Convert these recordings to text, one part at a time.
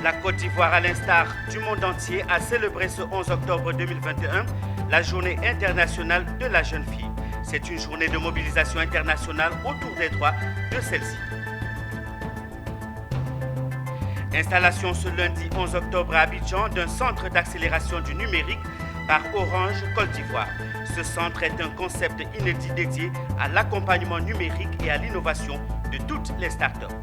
La Côte d'Ivoire, à l'instar du monde entier, a célébré ce 11 octobre 2021 la Journée internationale de la jeune fille. C'est une journée de mobilisation internationale autour des droits de celle-ci. Installation ce lundi 11 octobre à Abidjan d'un centre d'accélération du numérique par Orange Côte d'Ivoire. Ce centre est un concept inédit dédié à l'accompagnement numérique et à l'innovation de toutes les startups.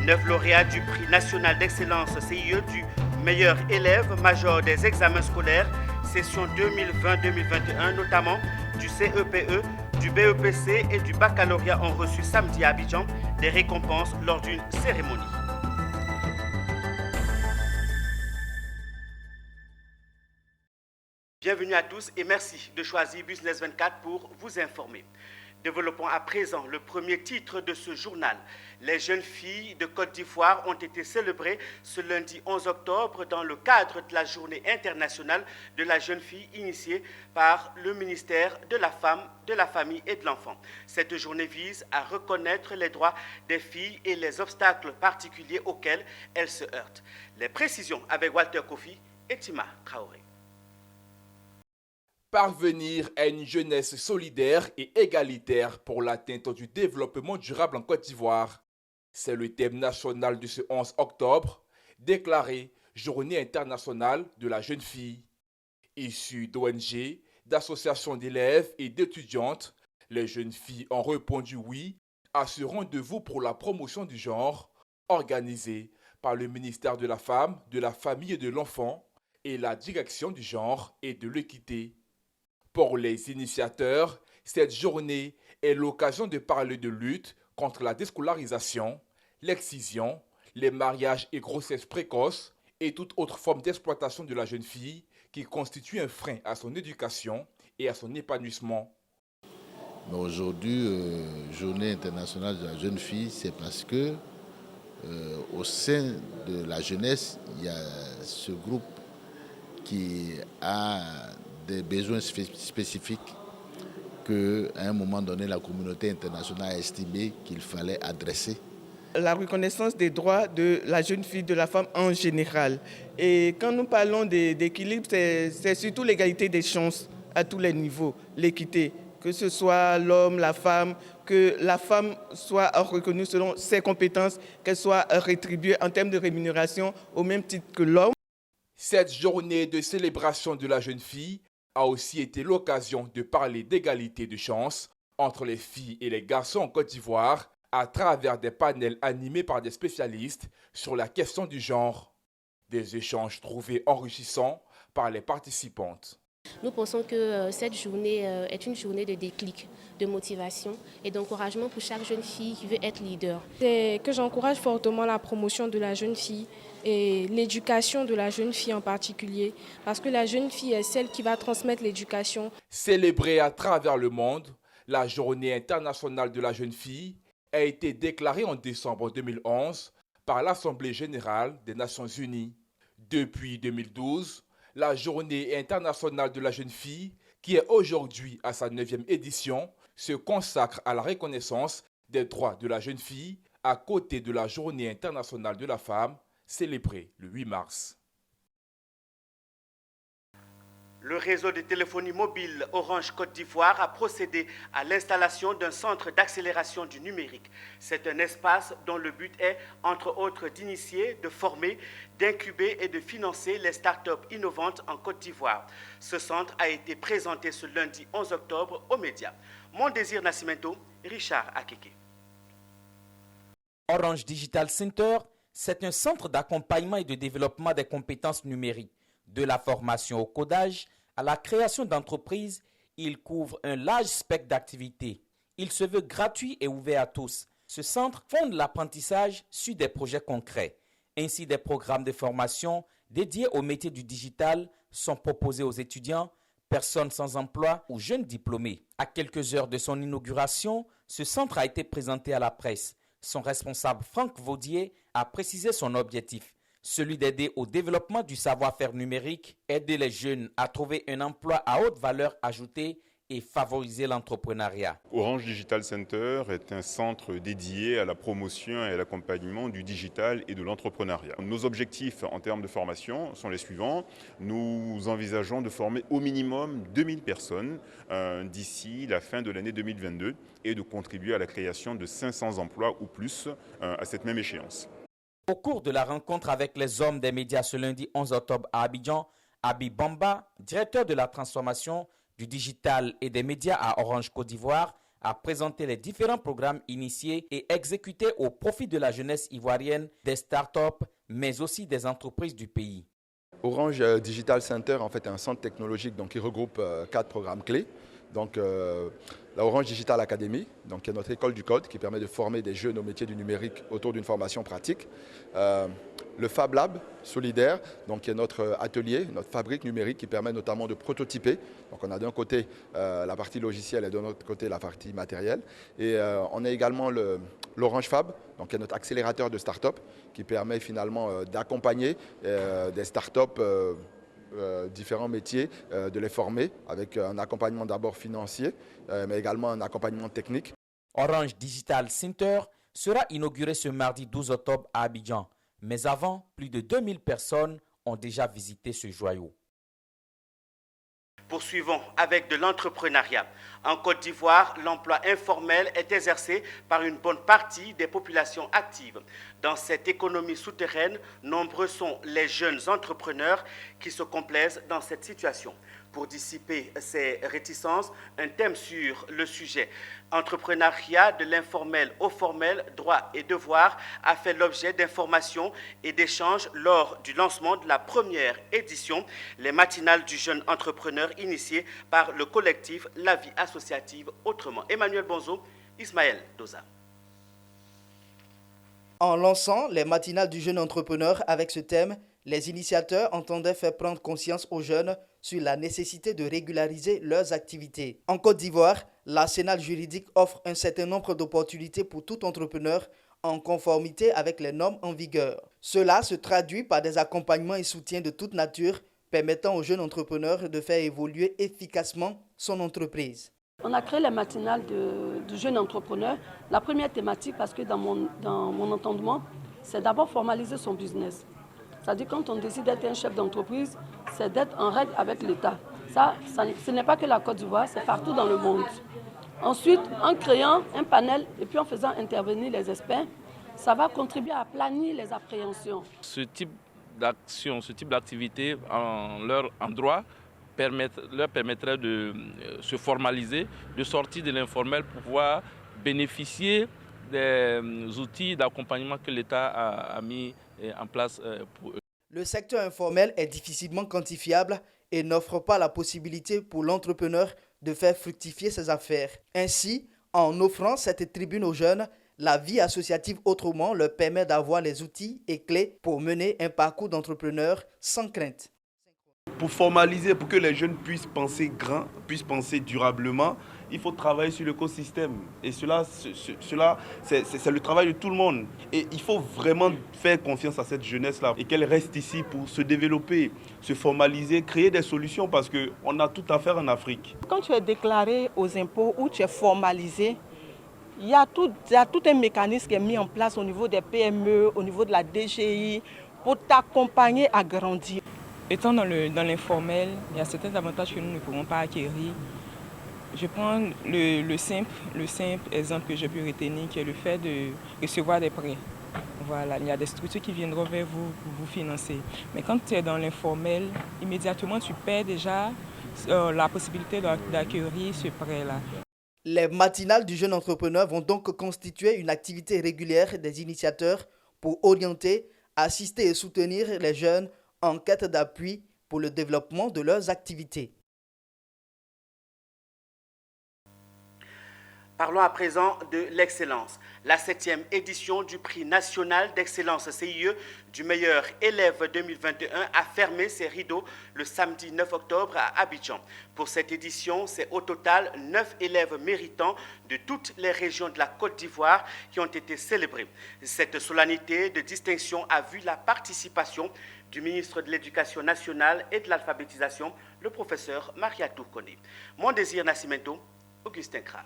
9 lauréats du prix national d'excellence CIE du meilleur élève major des examens scolaires, session 2020-2021, notamment du CEPE, du BEPC et du baccalauréat ont reçu samedi à Abidjan des récompenses lors d'une cérémonie. Bienvenue à tous et merci de choisir Business 24 pour vous informer. Développons à présent le premier titre de ce journal. Les jeunes filles de Côte d'Ivoire ont été célébrées ce lundi 11 octobre dans le cadre de la Journée internationale de la jeune fille initiée par le ministère de la Femme, de la Famille et de l'Enfant. Cette journée vise à reconnaître les droits des filles et les obstacles particuliers auxquels elles se heurtent. Les précisions avec Walter Kofi et Tima Traoré. Parvenir à une jeunesse solidaire et égalitaire pour l'atteinte du développement durable en Côte d'Ivoire. C'est le thème national de ce 11 octobre, déclaré Journée internationale de la jeune fille. Issus d'ONG, d'associations d'élèves et d'étudiantes, les jeunes filles ont répondu oui à ce rendez-vous pour la promotion du genre, organisé par le ministère de la Femme, de la Famille et de l'Enfant et la Direction du genre et de l'équité. Pour les initiateurs, cette journée est l'occasion de parler de lutte contre la déscolarisation, l'excision, les mariages et grossesses précoces et toute autre forme d'exploitation de la jeune fille qui constitue un frein à son éducation et à son épanouissement. Aujourd'hui, Journée internationale de la jeune fille, c'est parce que au sein de la jeunesse, il y a ce groupe qui a des besoins spécifiques qu'à un moment donné, la communauté internationale a estimé qu'il fallait adresser. La reconnaissance des droits de la jeune fille, de la femme en général. Et quand nous parlons d'équilibre, c'est surtout l'égalité des chances à tous les niveaux, l'équité, que ce soit l'homme, la femme, que la femme soit reconnue selon ses compétences, qu'elle soit rétribuée en termes de rémunération au même titre que l'homme. Cette journée de célébration de la jeune fille a aussi été l'occasion de parler d'égalité de chance entre les filles et les garçons en Côte d'Ivoire à travers des panels animés par des spécialistes sur la question du genre. Des échanges trouvés enrichissants par les participantes. Nous pensons que cette journée est une journée de déclic, de motivation et d'encouragement pour chaque jeune fille qui veut être leader. C'est que j'encourage fortement la promotion de la jeune fille et l'éducation de la jeune fille en particulier, parce que la jeune fille est celle qui va transmettre l'éducation. Célébrée à travers le monde, la Journée internationale de la jeune fille a été déclarée en décembre 2011 par l'Assemblée générale des Nations unies. Depuis 2012, la Journée internationale de la jeune fille, qui est aujourd'hui à sa 9e édition, se consacre à la reconnaissance des droits de la jeune fille à côté de la Journée internationale de la femme, célébrée le 8 mars. Le réseau de téléphonie mobile Orange Côte d'Ivoire a procédé à l'installation d'un centre d'accélération du numérique. C'est un espace dont le but est, entre autres, d'initier, de former, d'incuber et de financer les startups innovantes en Côte d'Ivoire. Ce centre a été présenté ce lundi 11 octobre aux médias. Mon désir Nascimento, Richard Akeke. Orange Digital Center, c'est un centre d'accompagnement et de développement des compétences numériques. De la formation au codage à la création d'entreprises, il couvre un large spectre d'activités. Il se veut gratuit et ouvert à tous. Ce centre fonde l'apprentissage sur des projets concrets. Ainsi, des programmes de formation dédiés aux métiers du digital sont proposés aux étudiants, personnes sans emploi ou jeunes diplômés. À quelques heures de son inauguration, ce centre a été présenté à la presse. Son responsable, Franck Vaudier, a précisé son objectif, celui d'aider au développement du savoir-faire numérique, aider les jeunes à trouver un emploi à haute valeur ajoutée et favoriser l'entrepreneuriat. Orange Digital Center est un centre dédié à la promotion et à l'accompagnement du digital et de l'entrepreneuriat. Nos objectifs en termes de formation sont les suivants. Nous envisageons de former au minimum 2000 personnes d'ici la fin de l'année 2022 et de contribuer à la création de 500 emplois ou plus à cette même échéance. Au cours de la rencontre avec les hommes des médias ce lundi 11 octobre à Abidjan, Habib Bamba, directeur de la transformation du digital et des médias à Orange Côte d'Ivoire, a présenté les différents programmes initiés et exécutés au profit de la jeunesse ivoirienne, des startups, mais aussi des entreprises du pays. Orange Digital Center en fait, est un centre technologique qui regroupe 4 programmes clés. Donc, la Orange Digital Academy, qui est notre école du code qui permet de former des jeunes au métier du numérique autour d'une formation pratique. Le Fab Lab solidaire, qui est notre atelier, notre fabrique numérique qui permet notamment de prototyper. Donc on a d'un côté la partie logicielle et de l'autre côté la partie matérielle. Et on a également l'Orange Fab, qui est notre accélérateur de start-up qui permet finalement d'accompagner des start-up différents métiers, de les former avec un accompagnement d'abord financier, mais également un accompagnement technique. Orange Digital Center sera inauguré ce mardi 12 octobre à Abidjan. Mais avant, plus de 2000 personnes ont déjà visité ce joyau. Poursuivons avec de l'entrepreneuriat. En Côte d'Ivoire, l'emploi informel est exercé par une bonne partie des populations actives. Dans cette économie souterraine, nombreux sont les jeunes entrepreneurs qui se complaisent dans cette situation. Pour dissiper ces réticences, un thème sur le sujet entrepreneuriat de l'informel au formel, droits et devoirs a fait l'objet d'informations et d'échanges lors du lancement de la première édition, les matinales du jeune entrepreneur initiées par le collectif La Vie Associative Autrement. Emmanuel Bonzo, Ismaël Doza. En lançant les matinales du jeune entrepreneur avec ce thème, les initiateurs entendaient faire prendre conscience aux jeunes sur la nécessité de régulariser leurs activités. En Côte d'Ivoire, l'arsenal juridique offre un certain nombre d'opportunités pour tout entrepreneur en conformité avec les normes en vigueur. Cela se traduit par des accompagnements et soutiens de toute nature permettant aux jeunes entrepreneurs de faire évoluer efficacement son entreprise. On a créé les matinales du jeune entrepreneur. La première thématique, parce que dans mon entendement, c'est d'abord formaliser son business. C'est-à-dire quand on décide d'être un chef d'entreprise, c'est d'être en règle avec l'État. Ce n'est pas que la Côte d'Ivoire, c'est partout dans le monde. Ensuite, en créant un panel et puis en faisant intervenir les experts, ça va contribuer à planir les appréhensions. Ce type d'action, ce type d'activité en leur endroit leur permettrait de se formaliser, de sortir de l'informel pour pouvoir bénéficier des outils d'accompagnement que l'État a mis en place pour eux. Le secteur informel est difficilement quantifiable et n'offre pas la possibilité pour l'entrepreneur de faire fructifier ses affaires. Ainsi, en offrant cette tribune aux jeunes, la vie associative autrement leur permet d'avoir les outils et clés pour mener un parcours d'entrepreneur sans crainte. Pour formaliser, pour que les jeunes puissent penser grand, puissent penser durablement, il faut travailler sur l'écosystème. Et cela c'est le travail de tout le monde. Et il faut vraiment faire confiance à cette jeunesse-là et qu'elle reste ici pour se développer, se formaliser, créer des solutions parce qu'on a tout à faire en Afrique. Quand tu es déclaré aux impôts ou tu es formalisé, il y a tout un mécanisme qui est mis en place au niveau des PME, au niveau de la DGI, pour t'accompagner à grandir. Étant dans l'informel, il y a certains avantages que nous ne pourrons pas acquérir. Je prends le simple exemple que j'ai pu retenir, qui est le fait de recevoir des prêts. Voilà, il y a des structures qui viendront vers vous pour vous financer. Mais quand tu es dans l'informel, immédiatement tu perds déjà la possibilité d'acquérir ce prêt-là. Les matinales du jeune entrepreneur vont donc constituer une activité régulière des initiateurs pour orienter, assister et soutenir les jeunes en quête d'appui pour le développement de leurs activités. Parlons à présent de l'excellence. La 7e édition du prix national d'excellence CIE du meilleur élève 2021 a fermé ses rideaux le samedi 9 octobre à Abidjan. Pour cette édition, c'est au total 9 élèves méritants de toutes les régions de la Côte d'Ivoire qui ont été célébrés. Cette solennité de distinction a vu la participation du ministre de l'Éducation nationale et de l'alphabétisation, le professeur Mariatou Koné. Mon désir Nascimento, Augustin Kral.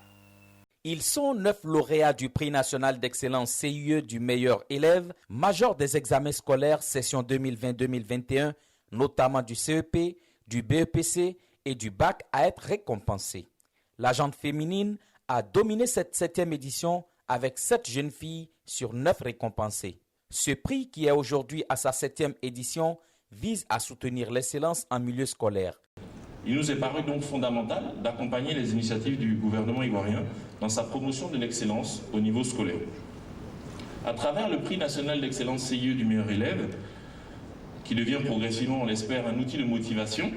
Ils sont 9 lauréats du prix national d'excellence CIE du meilleur élève, major des examens scolaires session 2020-2021, notamment du CEP, du BEPC et du bac à être récompensés. La gente féminine a dominé cette 7e édition avec 7 jeunes filles sur 9 récompensées. Ce prix, qui est aujourd'hui à sa 7e édition, vise à soutenir l'excellence en milieu scolaire. Il nous est paru donc fondamental d'accompagner les initiatives du gouvernement ivoirien dans sa promotion de l'excellence au niveau scolaire. À travers le prix national d'excellence CIE du meilleur élève, qui devient progressivement, on l'espère, un outil de motivation.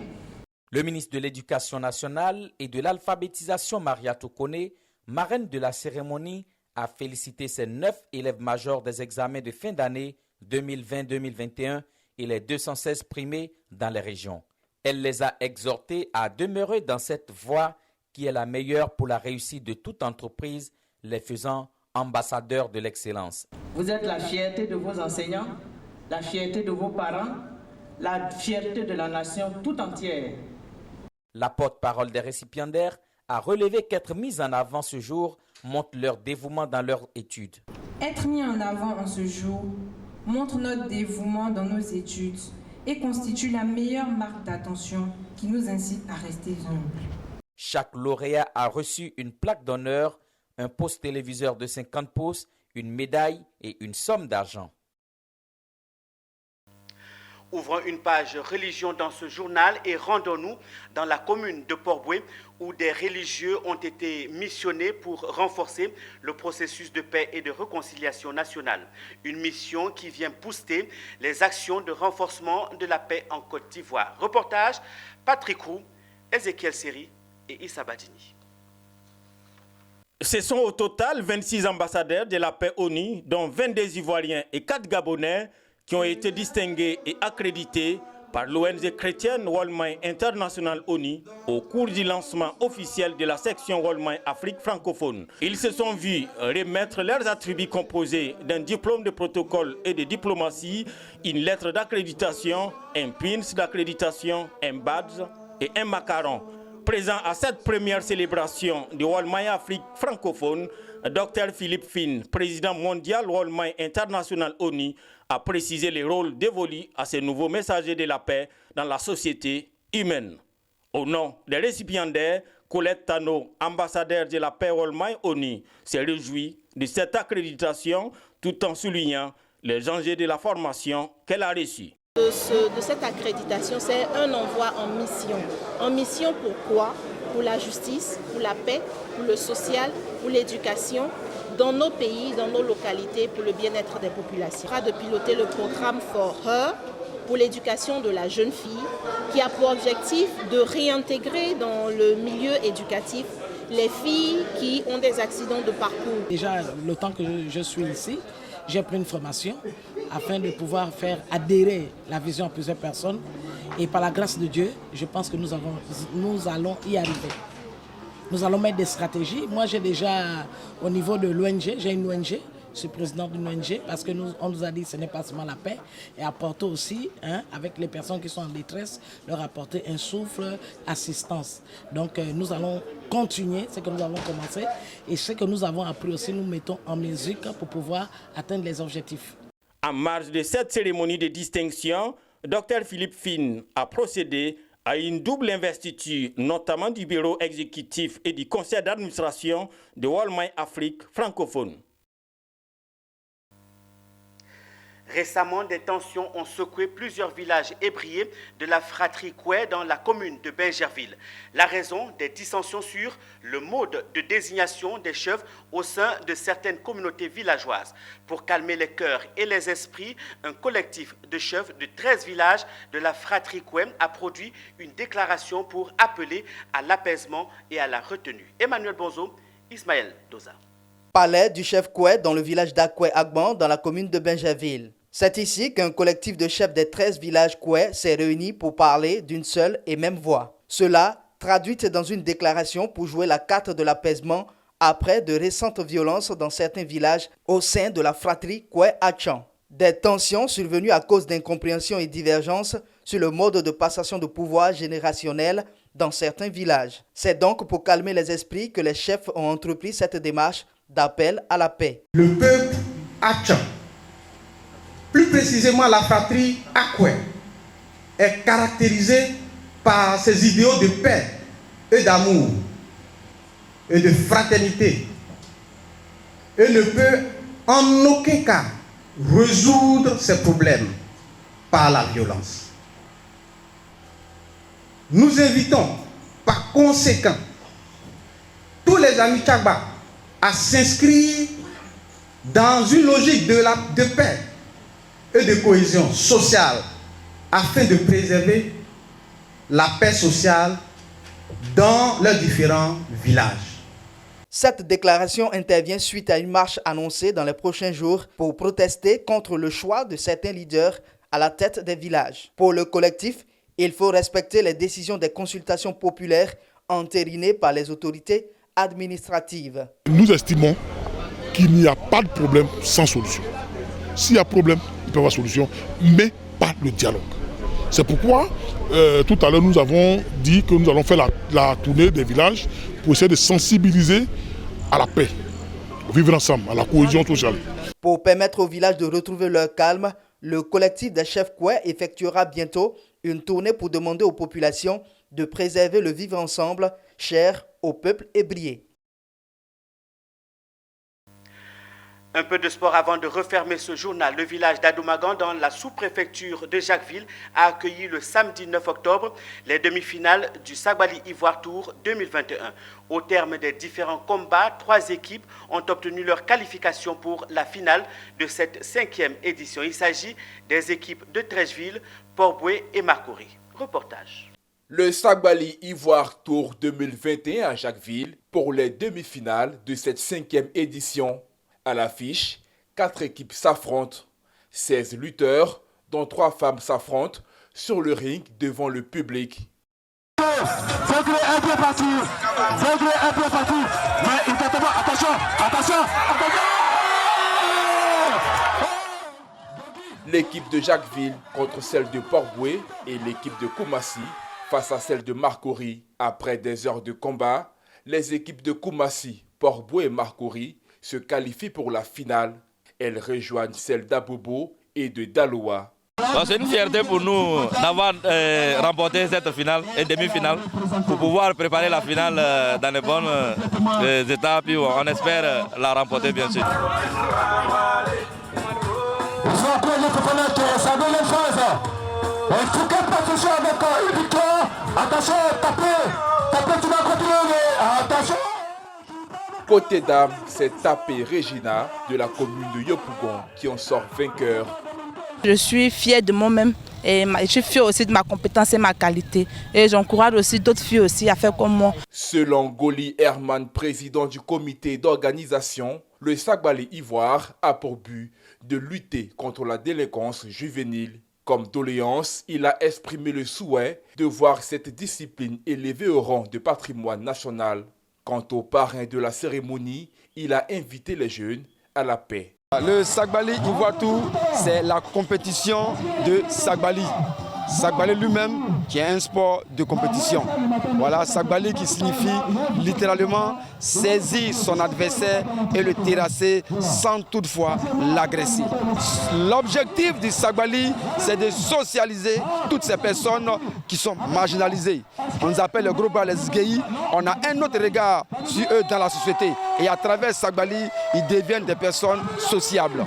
Le ministre de l'Éducation nationale et de l'alphabétisation, Mariatou Koné, marraine de la cérémonie, a félicité ses 9 élèves majors des examens de fin d'année 2020-2021 et les 216 primés dans les régions. Elle les a exhortés à demeurer dans cette voie qui est la meilleure pour la réussite de toute entreprise, les faisant ambassadeurs de l'excellence. Vous êtes la fierté de vos enseignants, la fierté de vos parents, la fierté de la nation tout entière. La porte-parole des récipiendaires a relevé qu'être mis en avant ce jour montre leur dévouement dans leurs études. Être mis en avant en ce jour montre notre dévouement dans nos études et constitue la meilleure marque d'attention qui nous incite à rester humbles. Chaque lauréat a reçu une plaque d'honneur, un poste téléviseur de 50 pouces, une médaille et une somme d'argent. Ouvrons une page religion dans ce journal et rendons-nous dans la commune de Port-Bouët où des religieux ont été missionnés pour renforcer le processus de paix et de réconciliation nationale. Une mission qui vient booster les actions de renforcement de la paix en Côte d'Ivoire. Reportage Patrick Roux, Ezekiel Seri et Issa Badini. Ce sont au total 26 ambassadeurs de la paix ONU, dont 22 Ivoiriens et 4 Gabonais, qui ont été distingués et accrédités par l'ONG chrétienne World Mind International ONU au cours du lancement officiel de la section World Mind Afrique francophone. Ils se sont vus remettre leurs attributs composés d'un diplôme de protocole et de diplomatie, une lettre d'accréditation, un pins d'accréditation, un badge et un macaron. Présent à cette première célébration du World Mind Afrique francophone, Dr Philippe Finn, président mondial World Mind International ONU, a précisé les rôles dévolus à ces nouveaux messagers de la paix dans la société humaine. Au nom des récipiendaires, Colette Tano, ambassadeur de la paix World Mind ONU, s'est réjouie de cette accréditation tout en soulignant les enjeux de la formation qu'elle a reçue. De cette accréditation, c'est un envoi en mission. En mission pourquoi? Pour la justice, pour la paix, pour le social, pour l'éducation, dans nos pays, dans nos localités, pour le bien-être des populations. On de piloter le programme For Her pour l'éducation de la jeune fille, qui a pour objectif de réintégrer dans le milieu éducatif les filles qui ont des accidents de parcours. Déjà, le temps que je suis ici, j'ai pris une formation afin de pouvoir faire adhérer la vision à plusieurs personnes. Et par la grâce de Dieu, je pense que nous allons y arriver. Nous allons mettre des stratégies. Moi, j'ai déjà, au niveau de l'ONG, j'ai une ONG, je suis président d'une ONG, parce qu'on nous a dit que ce n'est pas seulement la paix, et apporter aussi, avec les personnes qui sont en détresse, leur apporter un souffle, assistance. Donc, nous allons continuer ce que nous avons commencé, et ce que nous avons appris aussi, nous mettons en musique pour pouvoir atteindre les objectifs. En marge de cette cérémonie de distinction, Dr Philippe Finn a procédé à une double investiture, notamment du bureau exécutif et du conseil d'administration de World Mind Afrique francophone. Récemment, des tensions ont secoué plusieurs villages ébriés de la fratrie Koué dans la commune de Bingerville. La raison des dissensions sur le mode de désignation des chefs au sein de certaines communautés villageoises. Pour calmer les cœurs et les esprits, un collectif de chefs de 13 villages de la fratrie Koué a produit une déclaration pour appeler à l'apaisement et à la retenue. Emmanuel Bonzo Ismaël Doza. Palais du chef Koué dans le village d'Akoué-Agban dans la commune de Benjaville. C'est ici qu'un collectif de chefs des 13 villages Koué s'est réuni pour parler d'une seule et même voix. Cela traduite dans une déclaration pour jouer la carte de l'apaisement après de récentes violences dans certains villages au sein de la fratrie Koué-Achan. Des tensions survenues à cause d'incompréhensions et divergences sur le mode de passation de pouvoir générationnel dans certains villages. C'est donc pour calmer les esprits que les chefs ont entrepris cette démarche d'appel à la paix. Le peuple Achan, plus précisément la fratrie Akoué, est caractérisé par ses idéaux de paix et d'amour et de fraternité et ne peut en aucun cas résoudre ses problèmes par la violence. Nous invitons par conséquent tous les amis Tchagba à s'inscrire dans une logique de paix et de cohésion sociale afin de préserver la paix sociale dans leurs différents villages. Cette déclaration intervient suite à une marche annoncée dans les prochains jours pour protester contre le choix de certains leaders à la tête des villages. Pour le collectif, il faut respecter les décisions des consultations populaires entérinées par les autorités administratives. Nous estimons qu'il n'y a pas de problème sans solution. S'il y a problème, il peut y avoir solution, mais pas le dialogue. C'est pourquoi tout à l'heure nous avons dit que nous allons faire la tournée des villages pour essayer de sensibiliser à la paix, au vivre ensemble, à la cohésion sociale. Pour permettre aux villages de retrouver leur calme, le collectif des chefs Koué effectuera bientôt une tournée pour demander aux populations de préserver le vivre ensemble cher au peuple ébrié. Un peu de sport avant de refermer ce journal. Le village d'Adoumagan dans la sous-préfecture de Jacquesville a accueilli le samedi 9 octobre les demi-finales du Sagbali Ivoire Tour 2021. Au terme des différents combats, 3 équipes ont obtenu leur qualification pour la finale de cette 5e édition. Il s'agit des équipes de Trècheville, Port-Boué et Marcory. Reportage. Le Sagbali Ivoire Tour 2021 à Jacquesville pour les demi-finales de cette 5e édition. À l'affiche, 4 équipes s'affrontent, 16 lutteurs, dont 3 femmes s'affrontent sur le ring devant le public. L'équipe de Jacquesville contre celle de Port-Boué et l'équipe de Koumassi face à celle de Marcory. Après des heures de combat, les équipes de Koumassi, Port-Boué et Marcory se qualifient pour la finale. Elles rejoignent celles d'Abobo et de Daloa. C'est une fierté pour nous d'avoir remporté cette finale et demi-finale pour pouvoir préparer la finale dans les bonnes étapes. On espère la remporter bien sûr. Côté dames, c'est Tapé Regina de la commune de Yopougon qui en sort vainqueur. Je suis fière de moi-même et je suis fière aussi de ma compétence et ma qualité. Et j'encourage aussi d'autres filles aussi à faire comme moi. Selon Goli Herman, président du comité d'organisation, le Sagbali Ivoire a pour but de lutter contre la délinquance juvénile. Comme doléance, il a exprimé le souhait de voir cette discipline élevée au rang de patrimoine national. Quant au parrain de la cérémonie, il a invité les jeunes à la paix. Le Sagbali Ivoire Tour, c'est la compétition de Sagbali. Sagbali lui-même qui est un sport de compétition. Voilà, Sagbali qui signifie littéralement saisir son adversaire et le terrasser sans toutefois l'agresser. L'objectif du Sagbali, c'est de socialiser toutes ces personnes qui sont marginalisées. On nous appelle le groupe les Sgei. On a un autre regard sur eux dans la société. Et à travers Sagbali, ils deviennent des personnes sociables.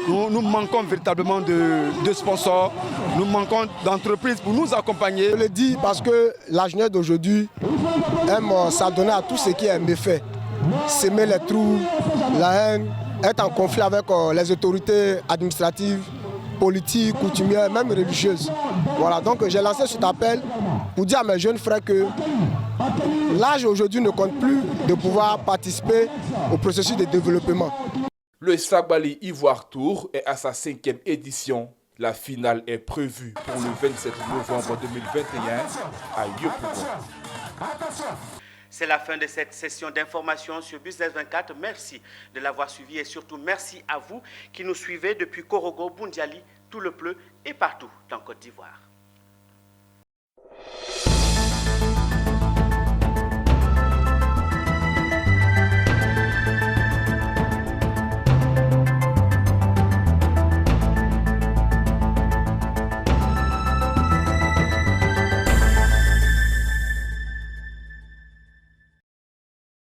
Nous manquons véritablement de sponsors, nous manquons d'entreprises pour nous accompagner. Je le dis parce que la jeunesse d'aujourd'hui aime s'adonner à tout ce qui est méfait. S'aimer les trous, la haine, être en conflit avec les autorités administratives, politiques, coutumières, même religieuses. Voilà, donc j'ai lancé cet appel pour dire à mes jeunes frères que L'âge aujourd'hui ne compte plus de pouvoir participer au processus de développement. Le Sagbali Ivoire Tour est à sa 5e édition. La finale est prévue pour le 27 novembre 2021 à Yopougon. C'est la fin de cette session d'information sur Business 24. Merci de l'avoir suivi et surtout merci à vous qui nous suivez depuis Korogo, Bundiali, Tout le Pleu et partout dans Côte d'Ivoire.